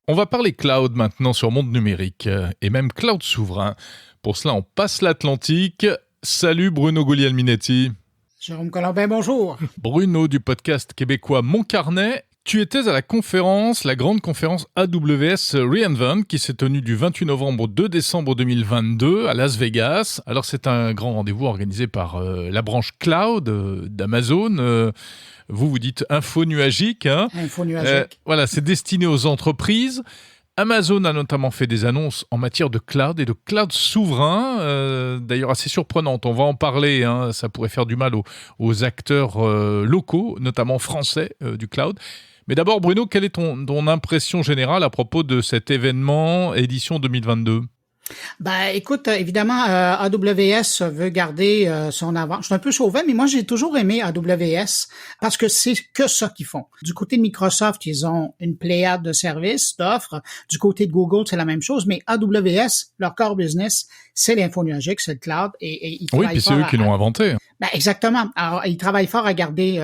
On va parler cloud maintenant sur Monde Numérique et même cloud souverain. Pour cela, on passe l'Atlantique. Salut Bruno Guglielminetti. Jérôme Colombin, bonjour. Bruno du podcast québécois Mon Carnet. Tu étais à la grande conférence AWS re:Invent qui s'est tenue du 28 novembre au 2 décembre 2022 à Las Vegas. Alors c'est un grand rendez-vous organisé par la branche cloud d'Amazon. Vous dites info nuagique. Hein. Info nuagique. Voilà, c'est destiné aux entreprises. Amazon a notamment fait des annonces en matière de cloud et de cloud souverain, d'ailleurs assez surprenantes. On va en parler, hein, ça pourrait faire du mal aux acteurs locaux, notamment français du cloud. Mais d'abord, Bruno, quelle est ton impression générale à propos de cet événement édition 2022 ? Écoute, évidemment, AWS veut garder son avance. Je suis un peu chauvin, mais moi, j'ai toujours aimé AWS parce que c'est que ça qu'ils font. Du côté de Microsoft, ils ont une pléiade de services, d'offres. Du côté de Google, c'est la même chose. Mais AWS, leur core business, c'est l'info nuagique, c'est le cloud. Et ils oui, puis c'est eux qui l'ont inventé. Exactement. Alors, ils travaillent fort à garder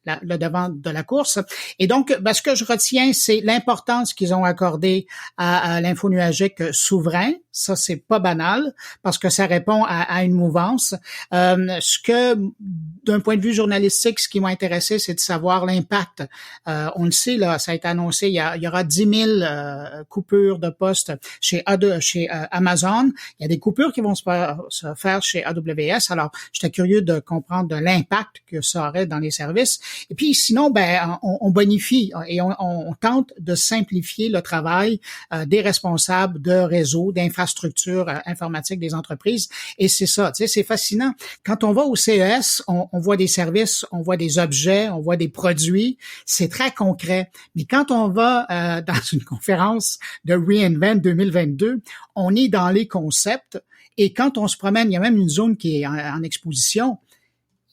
le devant de la course. Et donc, ce que je retiens, c'est l'importance qu'ils ont accordée à l'info nuagique souverain. Ça, c'est pas banal parce que ça répond à une mouvance. D'un point de vue journalistique, ce qui m'a intéressé, c'est de savoir l'impact. On le sait, là, ça a été annoncé, il y aura 10 000 coupures de postes chez Amazon. Il y a des coupures qui vont se faire chez AWS. Alors, j'étais curieux de comprendre l'impact que ça aurait dans les services. Et puis, sinon, on bonifie et on tente de simplifier le travail des responsables de réseaux, d'infrastructures informatiques des entreprises. Et c'est ça, tu sais, c'est fascinant. Quand on va au CES, on voit des services, on voit des objets, on voit des produits. C'est très concret. Mais quand on va dans une conférence de re:Invent 2022, on est dans les concepts. Et quand on se promène, il y a même une zone qui est en exposition.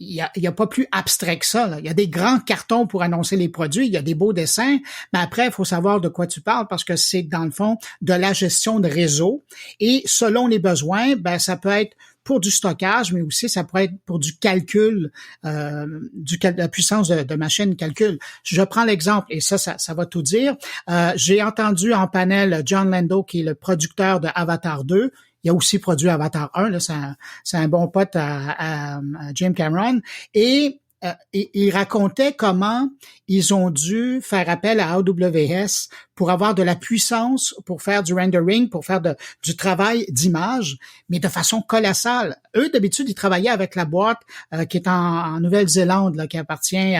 Il y a pas plus abstrait que ça, là. Il y a des grands cartons pour annoncer les produits, il y a des beaux dessins, mais après, il faut savoir de quoi tu parles parce que c'est, dans le fond, de la gestion de réseau. Et selon les besoins, ça peut être pour du stockage, mais aussi ça pourrait être pour du calcul, la puissance de machine calcul. Je prends l'exemple, et ça va tout dire. J'ai entendu en panel John Lando, qui est le producteur de Avatar 2. Il a aussi produit Avatar 1, là, c'est un bon pote à James Cameron. Et il racontait comment ils ont dû faire appel à AWS pour avoir de la puissance, pour faire du rendering, pour faire du travail d'image, mais de façon colossale. Eux, d'habitude, ils travaillaient avec la boîte qui est en Nouvelle-Zélande, là, qui appartient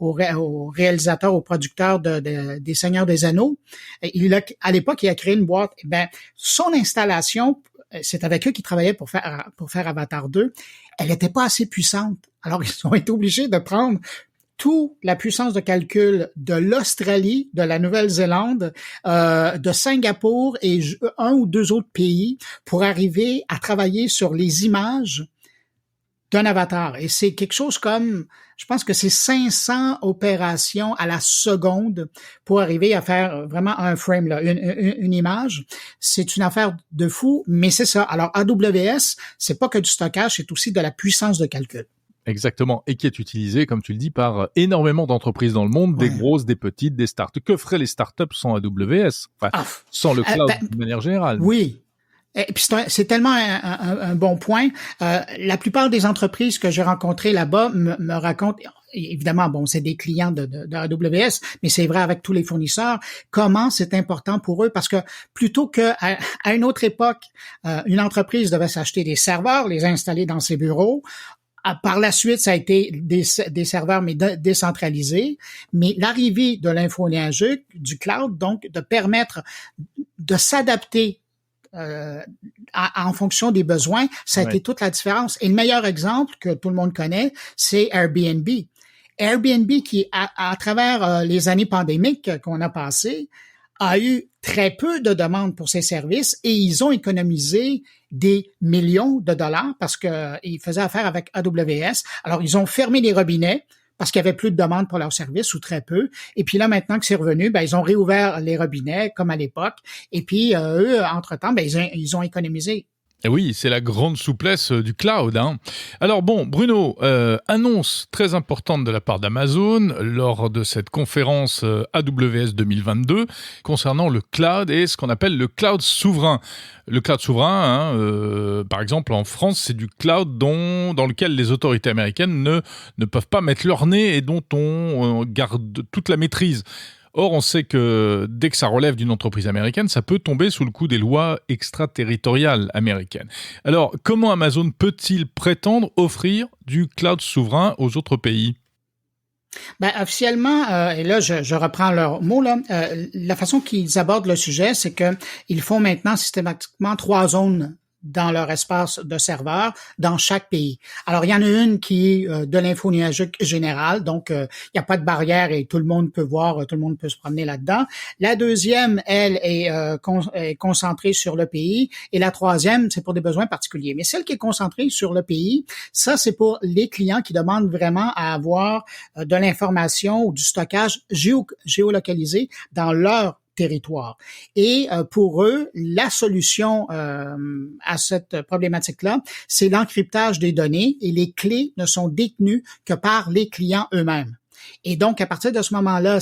au réalisateur, au producteur des Seigneurs des Anneaux. À l'époque, il a créé une boîte. Son installation, c'est avec eux qu'il travaillait pour faire Avatar 2. Elle n'était pas assez puissante. Alors, ils ont été obligés de prendre toute la puissance de calcul de l'Australie, de la Nouvelle-Zélande, de Singapour et un ou deux autres pays pour arriver à travailler sur les images d'un avatar. Et c'est quelque chose comme, je pense que c'est 500 opérations à la seconde pour arriver à faire vraiment un frame, là, une image. C'est une affaire de fou, mais c'est ça. Alors, AWS, c'est pas que du stockage, c'est aussi de la puissance de calcul. Exactement, et qui est utilisé, comme tu le dis, par énormément d'entreprises dans le monde, des grosses, des petites, des startups. Que feraient les startups sans AWS? Sans le cloud de manière générale. Oui. Et puis c'est tellement un bon point. La plupart des entreprises que j'ai rencontrées là-bas me racontent, évidemment, c'est des clients de AWS, mais c'est vrai avec tous les fournisseurs, comment c'est important pour eux, parce que plutôt que à une autre époque, une entreprise devait s'acheter des serveurs, les installer dans ses bureaux. Par la suite, ça a été des serveurs, mais décentralisés. Mais l'arrivée de l'info nuagique, du cloud, donc, de permettre de s'adapter en fonction des besoins, ça a été toute la différence. Et le meilleur exemple que tout le monde connaît, c'est Airbnb. Airbnb qui, à travers les années pandémiques qu'on a passées, a eu très peu de demandes pour ces services et ils ont économisé des millions de dollars parce qu'ils faisaient affaire avec AWS. Alors, ils ont fermé les robinets parce qu'il y avait plus de demandes pour leurs services ou très peu. Et puis là, maintenant que c'est revenu, ils ont réouvert les robinets comme à l'époque. Et puis, eux, entre-temps, ils ont économisé Et oui, c'est la grande souplesse du cloud, hein. Alors bon, Bruno, annonce très importante de la part d'Amazon lors de cette conférence AWS 2022 concernant le cloud et ce qu'on appelle le cloud souverain. Le cloud souverain, hein, par exemple en France, c'est du cloud dans lequel les autorités américaines ne peuvent pas mettre leur nez et dont on garde toute la maîtrise. Or, on sait que dès que ça relève d'une entreprise américaine, ça peut tomber sous le coup des lois extraterritoriales américaines. Alors, comment Amazon peut-il prétendre offrir du cloud souverain aux autres pays ? Ben, officiellement, et là, je reprends leurs mots, là, la façon qu'ils abordent le sujet, c'est qu'ils font maintenant systématiquement 3 zones dans leur espace de serveurs dans chaque pays. Alors, il y en a une qui est de l'info nuagique générale, donc il n'y a pas de barrière et tout le monde peut voir, tout le monde peut se promener là-dedans. La deuxième, elle, est concentrée sur le pays. Et la troisième, c'est pour des besoins particuliers. Mais celle qui est concentrée sur le pays, ça, c'est pour les clients qui demandent vraiment à avoir de l'information ou du stockage géolocalisé dans leur territoire. Et pour eux, la solution à cette problématique-là, c'est l'encryptage des données et les clés ne sont détenues que par les clients eux-mêmes. Et donc, à partir de ce moment-là,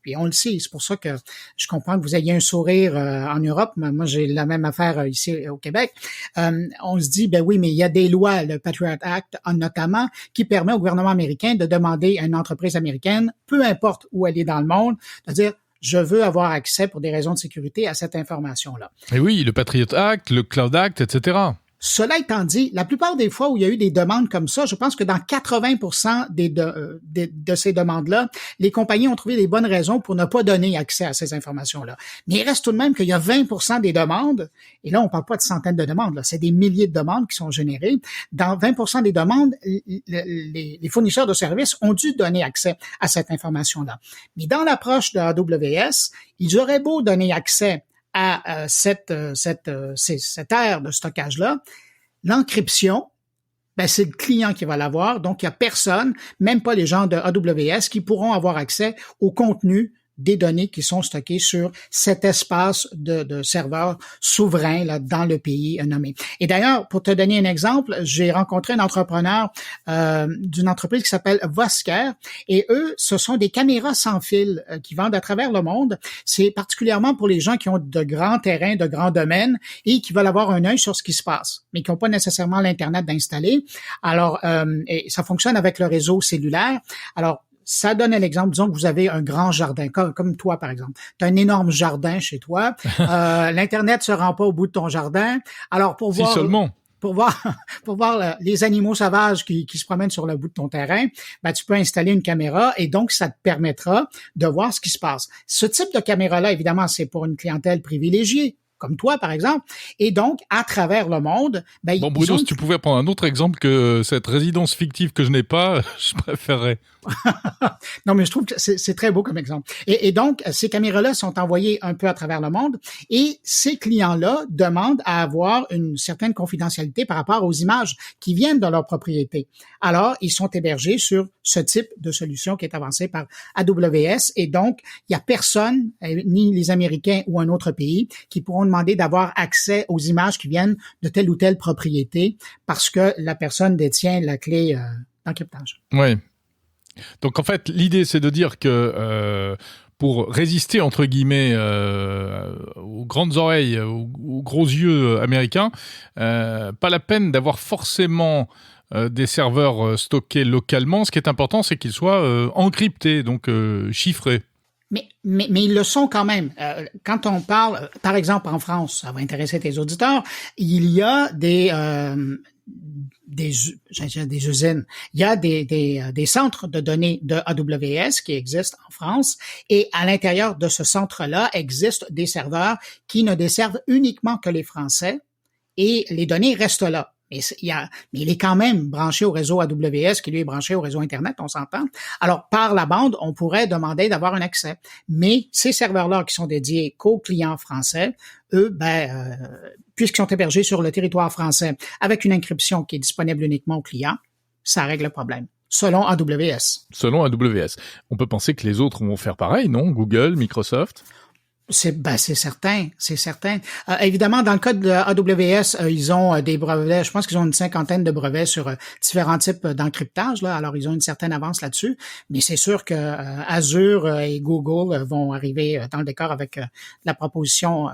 puis on le sait, c'est pour ça que je comprends que vous ayez un sourire en Europe, moi j'ai la même affaire ici au Québec, on se dit, ben oui, mais il y a des lois, le Patriot Act notamment, qui permet au gouvernement américain de demander à une entreprise américaine, peu importe où elle est dans le monde, de dire, je veux avoir accès pour des raisons de sécurité à cette information-là. Et oui, le Patriot Act, le Cloud Act, etc. Cela étant dit, la plupart des fois où il y a eu des demandes comme ça, je pense que dans 80% de ces demandes-là, les compagnies ont trouvé des bonnes raisons pour ne pas donner accès à ces informations-là. Mais il reste tout de même qu'il y a 20% des demandes, et là on parle pas de centaines de demandes, là, c'est des milliers de demandes qui sont générées. Dans 20% des demandes, les fournisseurs de services ont dû donner accès à cette information-là. Mais dans l'approche de AWS, ils auraient beau donner accès à cette aire de stockage-là, l'encryption, ben c'est le client qui va l'avoir, donc il n'y a personne, même pas les gens de AWS, qui pourront avoir accès au contenu des données qui sont stockées sur cet espace de serveurs souverains là, dans le pays nommé. Et d'ailleurs, pour te donner un exemple, j'ai rencontré un entrepreneur d'une entreprise qui s'appelle Vosker, et eux, ce sont des caméras sans fil qui vendent à travers le monde. C'est particulièrement pour les gens qui ont de grands terrains, de grands domaines et qui veulent avoir un œil sur ce qui se passe, mais qui n'ont pas nécessairement l'Internet d'installer. Alors, et ça fonctionne avec le réseau cellulaire. Alors, ça donne un exemple, disons que vous avez un grand jardin, comme toi par exemple. Tu as un énorme jardin chez toi, l'Internet se rend pas au bout de ton jardin. Alors pour voir... seulement. Pour voir les animaux sauvages qui se promènent sur le bout de ton terrain, ben tu peux installer une caméra et donc ça te permettra de voir ce qui se passe. Ce type de caméra-là, évidemment, c'est pour une clientèle privilégiée, comme toi, par exemple. Et donc, à travers le monde... Ben, bon, Bruno, si tu pouvais prendre un autre exemple que cette résidence fictive que je n'ai pas, je préférerais. Non, mais je trouve que c'est très beau comme exemple. Et donc, ces caméras-là sont envoyées un peu à travers le monde et ces clients-là demandent à avoir une certaine confidentialité par rapport aux images qui viennent de leur propriété. Alors, ils sont hébergés sur ce type de solution qui est avancée par AWS et donc, il n'y a personne, ni les Américains ou un autre pays, qui pourront demander d'avoir accès aux images qui viennent de telle ou telle propriété parce que la personne détient la clé d'encryptage. Oui. Donc en fait, l'idée c'est de dire que pour résister entre guillemets aux grandes oreilles, aux gros yeux américains, pas la peine d'avoir forcément des serveurs stockés localement. Ce qui est important, c'est qu'ils soient encryptés, donc chiffrés. Mais ils le sont quand même. Quand on parle, par exemple en France, ça va intéresser tes auditeurs, il y a des usines. Il y a des centres de données de AWS qui existent en France et à l'intérieur de ce centre-là existent des serveurs qui ne desservent uniquement que les Français et les données restent là. Mais il est quand même branché au réseau AWS qui lui est branché au réseau Internet, on s'entend. Alors, par la bande, on pourrait demander d'avoir un accès. Mais ces serveurs-là qui sont dédiés qu'aux clients français, eux, puisqu'ils sont hébergés sur le territoire français avec une encryption qui est disponible uniquement aux clients, ça règle le problème. Selon AWS. Selon AWS. On peut penser que les autres vont faire pareil, non? Google, Microsoft? C'est certain, c'est certain. Évidemment, dans le cas de AWS, ils ont des brevets. Je pense qu'ils ont une 50aine de brevets sur différents types d'encryptage. Là, alors ils ont une certaine avance là-dessus. Mais c'est sûr que Azure et Google vont arriver dans le décor avec la proposition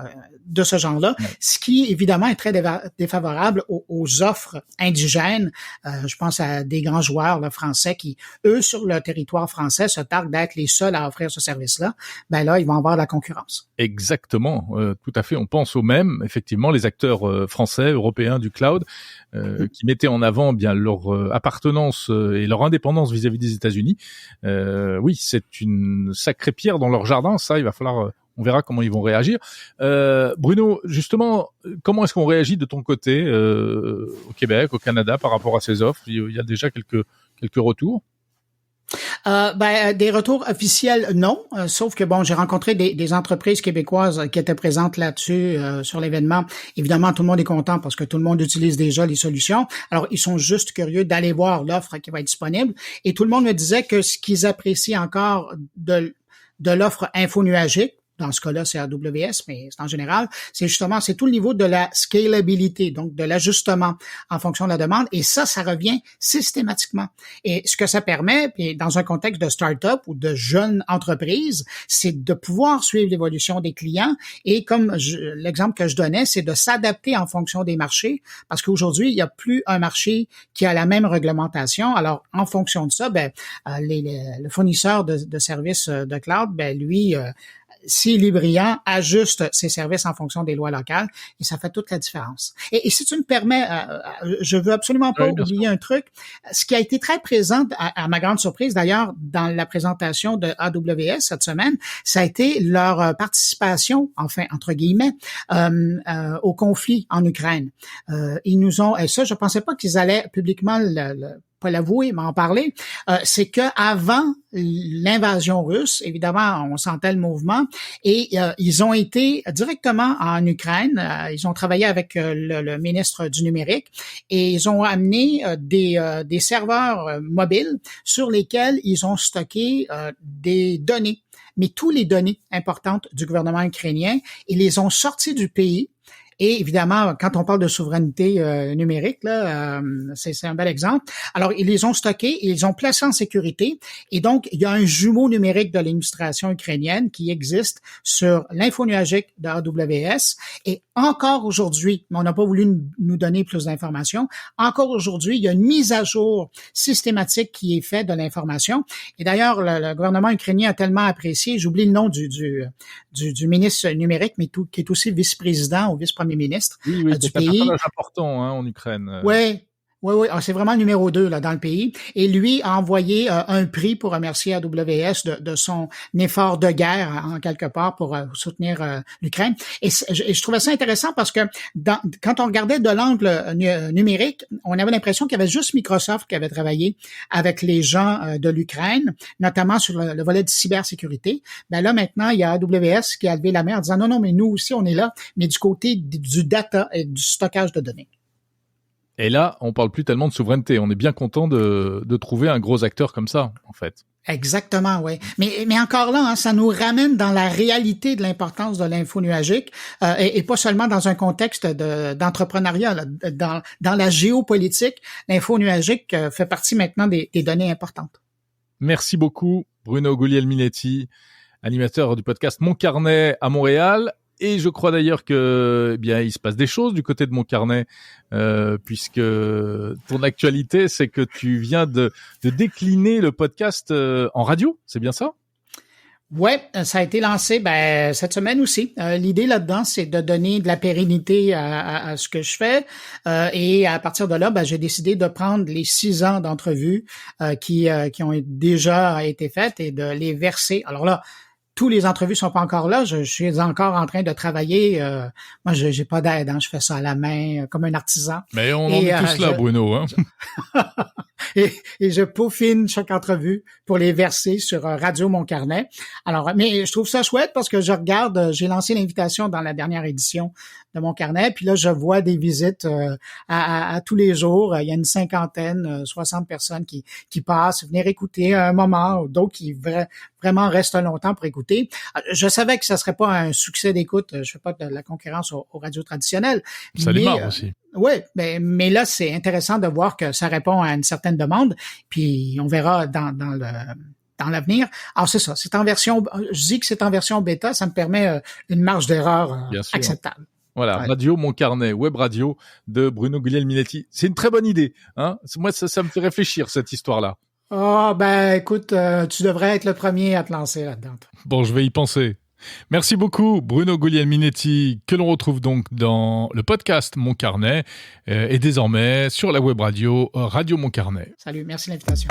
de ce genre-là, ce qui évidemment est très défavorable aux offres indigènes. Je pense à des grands joueurs là, français qui, eux, sur le territoire français, se targuent d'être les seuls à offrir ce service-là. Ben là, ils vont avoir de la concurrence. Exactement, tout à fait. On pense aux mêmes, effectivement, les acteurs français, européens du cloud, qui mettaient en avant bien leur appartenance et leur indépendance vis-à-vis des États-Unis. Oui, c'est une sacrée pierre dans leur jardin. Ça, il va falloir. On verra comment ils vont réagir. Bruno, justement, comment est-ce qu'on réagit de ton côté au Québec, au Canada, par rapport à ces offres? Il y a déjà quelques retours. Des retours officiels, non. Sauf que bon, j'ai rencontré des entreprises québécoises qui étaient présentes là-dessus sur l'événement. Évidemment, tout le monde est content parce que tout le monde utilise déjà les solutions. Alors, ils sont juste curieux d'aller voir l'offre qui va être disponible. Et tout le monde me disait que ce qu'ils apprécient encore de l'offre infonuagique, dans ce cas-là, c'est AWS, mais c'est en général, c'est tout le niveau de la scalabilité, donc de l'ajustement en fonction de la demande. Et ça revient systématiquement. Et ce que ça permet, puis dans un contexte de start-up ou de jeune entreprise, c'est de pouvoir suivre l'évolution des clients. Et comme l'exemple que je donnais, c'est de s'adapter en fonction des marchés, parce qu'aujourd'hui, il n'y a plus un marché qui a la même réglementation. Alors, en fonction de ça, le fournisseur de services de cloud, lui, s'il est brillant, ajuste ses services en fonction des lois locales et ça fait toute la différence. Et si tu me permets, je veux absolument pas oublier un truc. Ce qui a été très présent, à ma grande surprise d'ailleurs, dans la présentation de AWS cette semaine, ça a été leur participation, enfin, entre guillemets, au conflit en Ukraine. Ils nous ont, et ça, je pensais pas qu'ils allaient publiquement pas l'avouer, mais en parler, c'est que avant l'invasion russe, évidemment, on sentait le mouvement, et ils ont été directement en Ukraine. Ils ont travaillé avec le ministre du numérique et ils ont amené des serveurs mobiles sur lesquels ils ont stocké des données, mais tous les données importantes du gouvernement ukrainien, ils les ont sortis du pays. Et évidemment, quand on parle de souveraineté numérique, là, c'est un bel exemple. Alors, ils les ont stockés et ils les ont placés en sécurité. Et donc, il y a un jumeau numérique de l'administration ukrainienne qui existe sur l'infonuagique de AWS. Et encore aujourd'hui, mais on n'a pas voulu nous donner plus d'informations, encore aujourd'hui, il y a une mise à jour systématique qui est faite de l'information. Et d'ailleurs, le gouvernement ukrainien a tellement apprécié, j'oublie le nom du ministre numérique, mais qui est aussi vice-président ou vice-premier ministre du pays. C'est un personnage important en Ukraine. Oui. Alors, c'est vraiment le numéro 2 là dans le pays. Et lui a envoyé un prix pour remercier AWS de son effort de guerre en quelque part pour soutenir l'Ukraine. Et je trouvais ça intéressant parce que quand on regardait de l'angle numérique, on avait l'impression qu'il y avait juste Microsoft qui avait travaillé avec les gens de l'Ukraine, notamment sur le volet de cybersécurité. Ben là maintenant, il y a AWS qui a levé la main en disant non, mais nous aussi on est là, mais du côté du data et du stockage de données. Et là, on parle plus tellement de souveraineté. On est bien content de trouver un gros acteur comme ça, en fait. Exactement, oui. Mais encore là, ça nous ramène dans la réalité de l'importance de l'info nuagique et pas seulement dans un contexte d'entrepreneuriat. Là. Dans la géopolitique, l'info nuagique fait partie maintenant des données importantes. Merci beaucoup, Bruno Guglielminetti, animateur du podcast Mon Carnet à Montréal. Et je crois d'ailleurs que, il se passe des choses du côté de Mon Carnet, puisque ton actualité, c'est que tu viens de décliner le podcast en radio. C'est bien ça? Ouais, ça a été lancé cette semaine aussi. L'idée là-dedans, c'est de donner de la pérennité à ce que je fais. Et à partir de là, j'ai décidé de prendre les 6 ans d'entrevues qui ont déjà été faites et de les verser. Alors là, tous les entrevues sont pas encore là. Je suis encore en train de travailler. Moi, j'ai pas d'aide. Je fais ça à la main, comme un artisan. Mais on en est tous là, Bruno. Hein? et je peaufine chaque entrevue pour les verser sur Radio Mon Carnet. Alors, mais je trouve ça chouette parce que je regarde, j'ai lancé l'invitation dans la dernière édition de Mon Carnet, puis là, je vois des visites à tous les jours. Il y a une 50, 60 personnes qui passent, venir écouter un moment, d'autres qui vraiment restent longtemps pour écouter. Je savais que ça serait pas un succès d'écoute. Je fais pas de la concurrence aux radios traditionnelles. Ça démarre aussi. Oui, mais là, c'est intéressant de voir que ça répond à une certaine demande, puis on verra dans l'avenir. Alors, c'est ça, je dis que c'est en version bêta, ça me permet une marge d'erreur acceptable. Voilà, ouais. Radio Mon Carnet, web radio de Bruno Guglielminetti. C'est une très bonne idée, hein. Moi, ça me fait réfléchir, cette histoire-là. Écoute, tu devrais être le premier à te lancer là-dedans. Bon, je vais y penser. Merci beaucoup, Bruno Guglielminetti, que l'on retrouve donc dans le podcast Mon Carnet et désormais sur la web radio Radio Mon Carnet. Salut, merci de l'invitation.